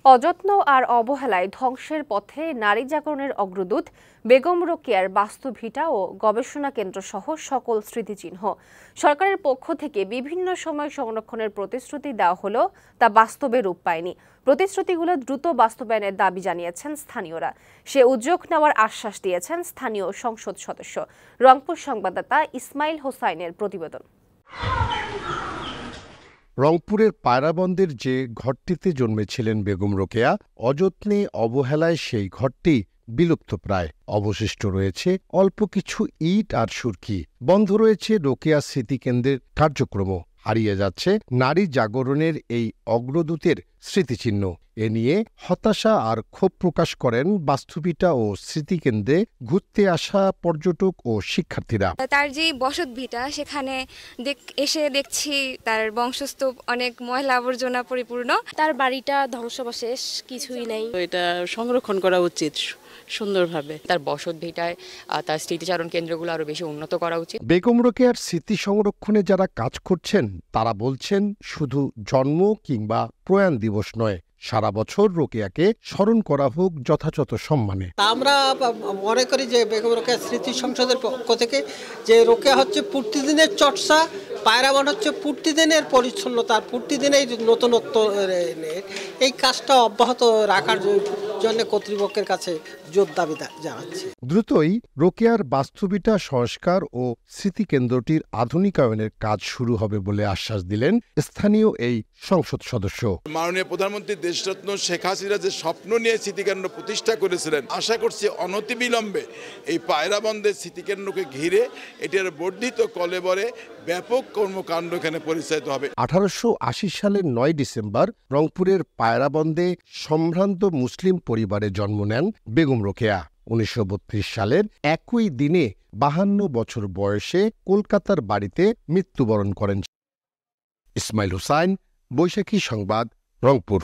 অযত্ন আর অবহেলায় ধ্বংসের পথে নারী জাগরণের অগ্রদূত বেগম রোকেয়ার বাস্তুভিটা ও গবেষণা কেন্দ্র সহ সকল স্মৃতিচিহ্ন সরকারের পক্ষ থেকে বিভিন্ন সময় সংরক্ষণের প্রতিশ্রুতি দেওয়া হলেও তা বাস্তবে রূপ পায়নি। প্রতিশ্রুতিগুলো দ্রুত বাস্তবায়নের দাবি জানিয়েছেন স্থানীয়রা। সে উদ্যোগ নেওয়ার আশ্বাস দিয়েছেন স্থানীয় সংসদ সদস্য। রংপুর সংবাদদাতা ইসমাইল হোসাইনের প্রতিবেদন। রংপুরের পায়রাবন্দের যে ঘরটিতে জন্মেছিলেন বেগম রোকেয়া, অযত্নে অবহেলায় সেই ঘরটি বিলুপ্তপ্রায়। অবশিষ্ট রয়েছে অল্প কিছু ইট আর সুরকি। বন্ধ রয়েছে রোকেয়া স্মৃতিকেন্দ্রের কার্যক্রম। হারিয়ে যাচ্ছে নারী জাগরণের এই অগ্রদূতের স্মৃতিচিহ্ন। এ নিয়ে হতাশা আর ক্ষোভ প্রকাশ করেন বাস্তুভিটা ও স্মৃতিকেন্দ্রে ঘুরতে আসা পর্যটক ও শিক্ষার্থীরা। তার যে বসতভিটা, সেখানে এসে দেখছি তার বংশস্তূপ অনেক ময়লা আবর্জনা পরিপূর্ণ। তার বাড়িটা ধ্বংসাবশেষ, কিছুই নেই। এটা সংরক্ষণ করা উচিত সুন্দরভাবে। তার বসতভিটায় তার স্মৃতিচারণ কেন্দ্রগুলো আরো বেশি উন্নত করা উচিত। বেগম রোকেয়ার স্মৃতি সংরক্ষণে যারা কাজ করছেন তারা বলছেন, শুধু জন্ম কিংবা প্রয়াণ দিবস নয়, সারা বছর রোকেয়াকে স্মরণ করা হোক যথাযথ সম্মানে। আমরা মনে করি যে বেগম রোকেয়া স্মৃতি সংসদের পক্ষ থেকে যে রোকেয়া হচ্ছে প্রতিদিনের চর্চা, পায়রাবন হচ্ছে প্রতিদিনের পরিচ্ছন্নতার, প্রতিদিনের নতুনত্ব, এই কাজটা অব্যাহত রাখার জন্য কর্তৃপক্ষের কাছে জোর দাবি জানাচ্ছি। দ্রুতই রোকেয়ার বাস্তুভিটা সংস্কার ও স্মৃতিকেন্দ্রটির আধুনিকায়নের কাজ শুরু হবে বলে আশ্বাস দিলেন স্থানীয় এই সংসদ সদস্য। মাননীয় প্রধানমন্ত্রী দেশরত্ন শেখ হাসিনা যে স্বপ্ন নিয়ে স্মৃতিকেন্দ্র প্রতিষ্ঠা করেছিলেন, আশা করছি অনতিবিলম্বে এই পায়রাবন্দের স্মৃতিকেন্দ্রকে ঘিরে এটার বর্ধিত কলেবরে ব্যাপক কর্মকাণ্ড এখানে পরিচালিত হবে। 1880 সালের 9 ডিসেম্বর রংপুরের পায়রাবন্দে সম্ভ্রান্ত মুসলিম পরিবারে জন্ম নেন বেগম রোকেয়া। 1932 সালের একই দিনে 52 বছর বয়সে কলকাতার বাড়িতে মৃত্যুবরণ করেন। ইসমাইল হোসাইন, বৈশাখী সংবাদ, রংপুর।